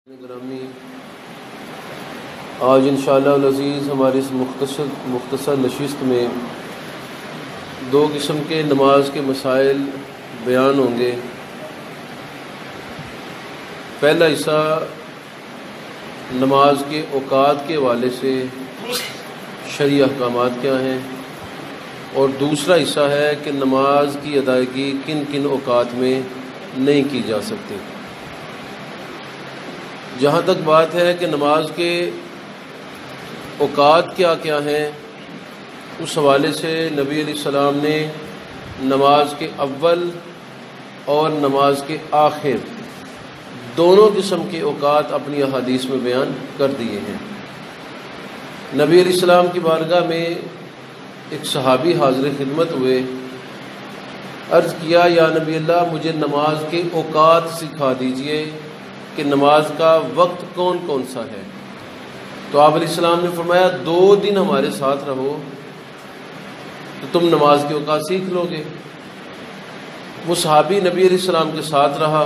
گرامی، آج انشاءاللہ العزیز ہماری اس مختصر نشست میں دو قسم کے نماز کے مسائل بیان ہوں گے۔ پہلا حصہ نماز کے اوقات کے حوالے سے شرعی احکامات کیا ہیں، اور دوسرا حصہ ہے کہ نماز کی ادائیگی کن کن اوقات میں نہیں کی جا سکتی۔ جہاں تک بات ہے کہ نماز کے اوقات کیا کیا ہیں، اس حوالے سے نبی علیہ السلام نے نماز کے اول اور نماز کے آخر دونوں قسم کے اوقات اپنی احادیث میں بیان کر دیے ہیں۔ نبی علیہ السلام کی بارگاہ میں ایک صحابی حاضر خدمت ہوئے، عرض کیا یا نبی اللہ، مجھے نماز کے اوقات سکھا دیجئے کہ نماز کا وقت کون کون سا ہے۔ تو آپ علیہ السلام نے فرمایا 2 دن ہمارے ساتھ رہو تو تم نماز کے اوقات سیکھ لو گے۔ وہ صحابی نبی علیہ السلام کے ساتھ رہا۔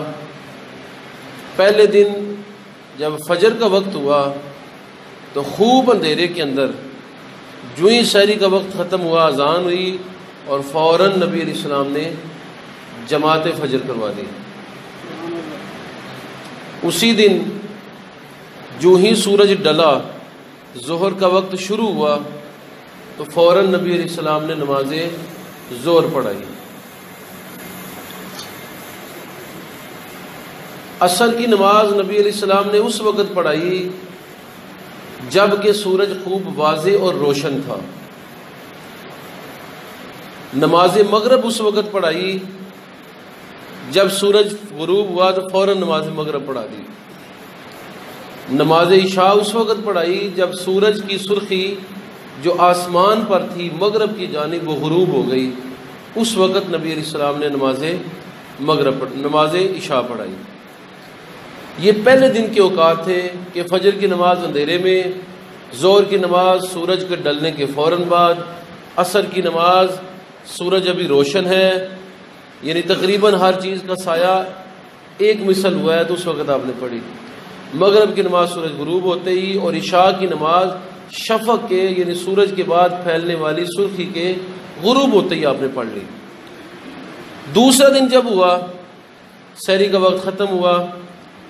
پہلے دن جب فجر کا وقت ہوا تو خوب اندھیرے کے اندر جو ہی سحری کا وقت ختم ہوا، اذان ہوئی اور فوراً نبی علیہ السلام نے جماعت فجر کروا دی۔ اسی دن جو ہی سورج ڈلا، ظہر کا وقت شروع ہوا تو فوراً نبی علیہ السلام نے نماز ظہر پڑھائی۔ عصر کی نماز نبی علیہ السلام نے اس وقت پڑھائی جب کہ سورج خوب واضح اور روشن تھا۔ نماز مغرب اس وقت پڑھائی جب سورج غروب ہوا تو فوراً نماز مغرب پڑھا دی۔ نماز عشاء اس وقت پڑھائی جب سورج کی سرخی جو آسمان پر تھی مغرب کی جانب وہ غروب ہو گئی، اس وقت نبی علیہ السلام نے نماز عشاء پڑھائی۔ یہ پہلے دن کے اوقات تھے کہ فجر کی نماز اندھیرے میں، ظہر کی نماز سورج کے ڈلنے کے فوراً بعد، عصر کی نماز سورج ابھی روشن ہے، یعنی تقریباً ہر چیز کا سایہ ایک مثل ہوا ہے تو اس وقت آپ نے پڑھی۔ مغرب کی نماز سورج غروب ہوتے ہی، اور عشاء کی نماز شفق کے یعنی سورج کے بعد پھیلنے والی سرخی کے غروب ہوتے ہی آپ نے پڑھ لی۔ دوسرا دن جب ہوا، سحری کا وقت ختم ہوا،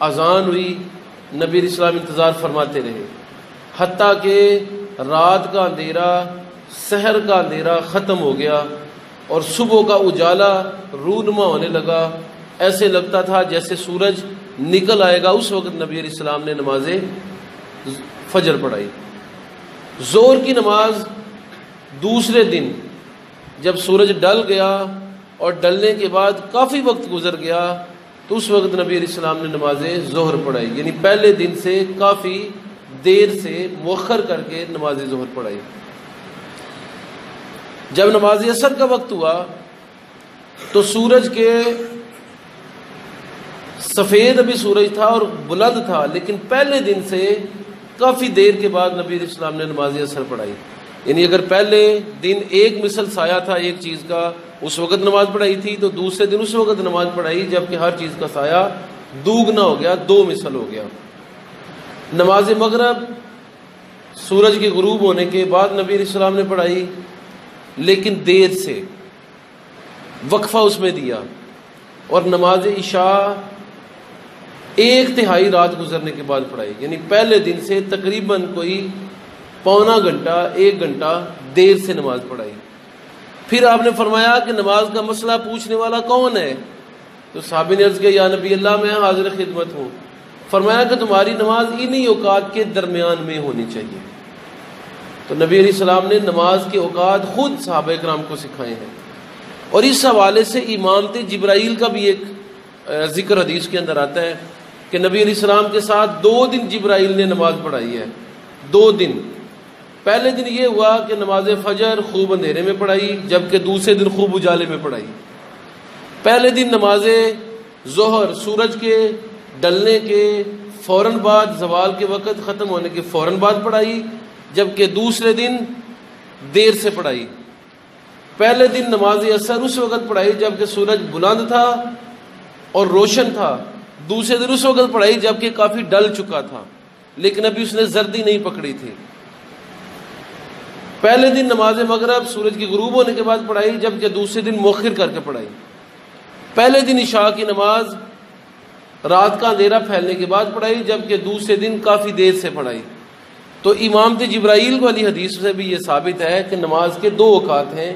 اذان ہوئی، نبی علیہ السلام انتظار فرماتے رہے حتیٰ کہ رات کا اندھیرا، سحر کا اندھیرا ختم ہو گیا اور صبح کا اجالا رونما ہونے لگا۔ ایسے لگتا تھا جیسے سورج نکل آئے گا۔ اس وقت نبی علیہ السلام نے نماز فجر پڑھائی۔ ظہر کی نماز دوسرے دن جب سورج ڈل گیا اور ڈلنے کے بعد کافی وقت گزر گیا تو اس وقت نبی علیہ السلام نے نماز ظہر پڑھائی، یعنی پہلے دن سے کافی دیر سے مؤخر کر کے نماز ظہر پڑھائی۔ جب نماز عصر کا وقت ہوا تو سورج کے سفید ابھی سورج تھا اور بلند تھا، لیکن پہلے دن سے کافی دیر کے بعد نبی علیہ السلام نے نماز عصر پڑھائی۔ یعنی اگر پہلے دن ایک مثل سایہ تھا ایک چیز کا، اس وقت نماز پڑھائی تھی، تو دوسرے دن اس وقت نماز پڑھائی جبکہ ہر چیز کا سایہ دوگنا ہو گیا، 2 مثل ہو گیا۔ نماز مغرب سورج کے غروب ہونے کے بعد نبی علیہ السلام نے پڑھائی، لیکن دیر سے، وقفہ اس میں دیا۔ اور نماز عشاء 1/3 رات گزرنے کے بعد پڑھائی، یعنی پہلے دن سے تقریباً کوئی پونا گھنٹہ 1 گھنٹہ دیر سے نماز پڑھائی۔ پھر آپ نے فرمایا کہ نماز کا مسئلہ پوچھنے والا کون ہے؟ تو صحابی نے عرض کیا یا نبی اللہ، میں حاضر خدمت ہوں۔ فرمایا کہ تمہاری نماز انہی اوقات کے درمیان میں ہونی چاہیے۔ تو نبی علیہ السلام نے نماز کے اوقات خود صحابہ کرام کو سکھائے ہیں، اور اس حوالے سے امامت جبرائیل کا بھی ایک ذکر حدیث کے اندر آتا ہے کہ نبی علیہ السلام کے ساتھ 2 دن جبرائیل نے نماز پڑھائی ہے۔ 2 دن، پہلے دن یہ ہوا کہ نماز فجر خوب اندھیرے میں پڑھائی جبکہ دوسرے دن خوب اجالے میں پڑھائی۔ پہلے دن نماز ظہر سورج کے ڈلنے کے فوراً بعد، زوال کے وقت ختم ہونے کے فوراً بعد پڑھائی، جبکہ دوسرے دن دیر سے پڑھائی۔ پہلے دن نماز عصر اس وقت پڑھائی جبکہ سورج بلند تھا اور روشن تھا، دوسرے دن اس وقت پڑھائی جبکہ کافی ڈل چکا تھا، لیکن ابھی اس نے زردی نہیں پکڑی تھی۔ پہلے دن نماز مغرب سورج کی غروب ہونے کے بعد پڑھائی، جبکہ دوسرے دن مؤخر کر کے پڑھائی۔ پہلے دن عشاء کی نماز رات کا اندھیرا پھیلنے کے بعد پڑھائی، جبکہ دوسرے دن کافی دیر سے پڑھائی۔ تو امامت جبرائیل والی حدیث سے بھی یہ ثابت ہے کہ نماز کے دو اوقات ہیں،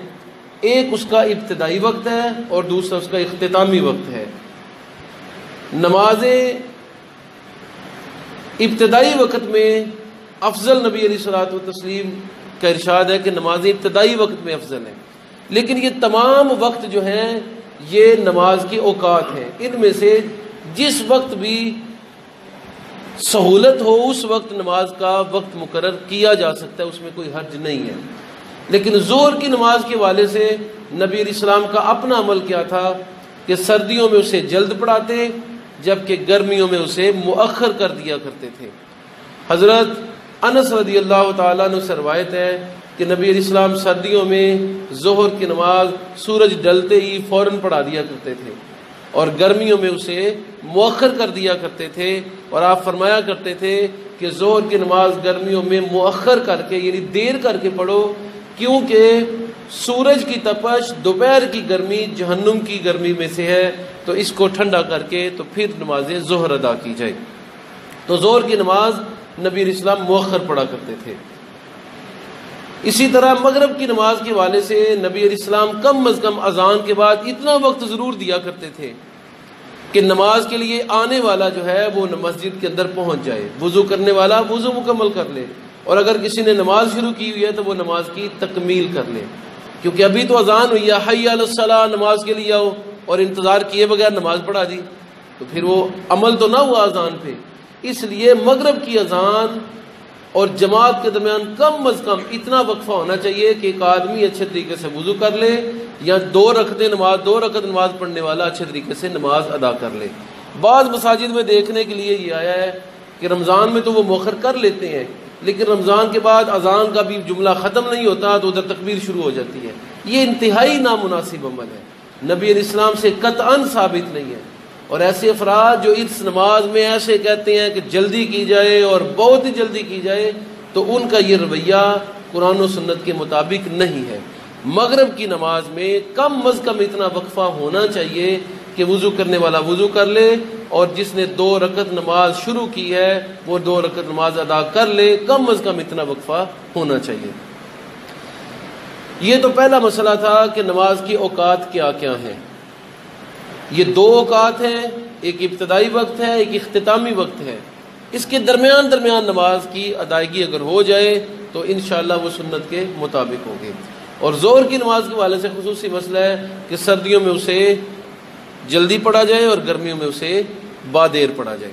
ایک اس کا ابتدائی وقت ہے اور دوسرا اس کا اختتامی وقت ہے۔ نماز ابتدائی وقت میں افضل نبی علیہ الصلوۃ والتسلیم کا ارشاد ہے کہ نماز ابتدائی وقت میں افضل ہے، لیکن یہ تمام وقت جو ہیں یہ نماز کے اوقات ہیں، ان میں سے جس وقت بھی سہولت ہو اس وقت نماز کا وقت مقرر کیا جا سکتا ہے، اس میں کوئی حرج نہیں ہے۔ لیکن ظہر کی نماز کے حوالے سے نبی علیہ السلام کا اپنا عمل کیا تھا کہ سردیوں میں اسے جلد پڑھاتے جبکہ گرمیوں میں اسے مؤخر کر دیا کرتے تھے۔ حضرت انس رضی اللہ تعالیٰ عنہ سے روایت ہے کہ نبی علیہ السلام سردیوں میں ظہر کی نماز سورج ڈلتے ہی فوراً پڑھا دیا کرتے تھے اور گرمیوں میں اسے مؤخر کر دیا کرتے تھے، اور آپ فرمایا کرتے تھے کہ ظہر کی نماز گرمیوں میں مؤخر کر کے یعنی دیر کر کے پڑھو، کیونکہ سورج کی تپش دوپہر کی گرمی جہنم کی گرمی میں سے ہے، تو اس کو ٹھنڈا کر کے تو پھر نماز ظہر ادا کی جائے۔ تو ظہر کی نماز نبی علیہ السلام مؤخر پڑھا کرتے تھے۔ اسی طرح مغرب کی نماز کے حوالے سے نبی علیہ السلام کم از کم اذان کے بعد اتنا وقت ضرور دیا کرتے تھے کہ نماز کے لیے آنے والا جو ہے وہ مسجد کے اندر پہنچ جائے، وضو کرنے والا وضو مکمل کر لے، اور اگر کسی نے نماز شروع کی ہوئی ہے تو وہ نماز کی تکمیل کر لے، کیونکہ ابھی تو اذان ہوئی ہے حی علی الصلاۃ، نماز کے لیے آؤ، اور انتظار کیے بغیر نماز پڑھا دی تو پھر وہ عمل تو نہ ہوا اذان پہ۔ اس لیے مغرب کی اذان اور جماعت کے درمیان کم از کم اتنا وقفہ ہونا چاہیے کہ ایک آدمی اچھے طریقے سے وضو کر لے، یا دو رکعت نماز پڑھنے والا اچھے طریقے سے نماز ادا کر لے۔ بعض مساجد میں دیکھنے کے لیے یہ آیا ہے کہ رمضان میں تو وہ مؤخر کر لیتے ہیں، لیکن رمضان کے بعد اذان کا بھی جملہ ختم نہیں ہوتا تو ادھر تکبیر شروع ہو جاتی ہے۔ یہ انتہائی نامناسب عمل ہے، نبی علیہ السلام سے قطعاً ثابت نہیں ہے۔ اور ایسے افراد جو اس نماز میں ایسے کہتے ہیں کہ جلدی کی جائے اور بہت ہی جلدی کی جائے، تو ان کا یہ رویہ قرآن و سنت کے مطابق نہیں ہے۔ مغرب کی نماز میں کم از کم اتنا وقفہ ہونا چاہیے کہ وضو کرنے والا وضو کر لے، اور جس نے 2 رکعت نماز شروع کی ہے وہ 2 رکعت نماز ادا کر لے، کم از کم اتنا وقفہ ہونا چاہیے۔ یہ تو پہلا مسئلہ تھا کہ نماز کے اوقات کیا کیا ہیں۔ یہ 2 اوقات ہیں، ایک ابتدائی وقت ہے، ایک اختتامی وقت ہے۔ اس کے درمیان نماز کی ادائیگی اگر ہو جائے تو انشاءاللہ وہ سنت کے مطابق ہوگی۔ اور ظہر کی نماز کے حوالے سے خصوصی مسئلہ ہے کہ سردیوں میں اسے جلدی پڑھا جائے اور گرمیوں میں اسے بادیر پڑھا جائے۔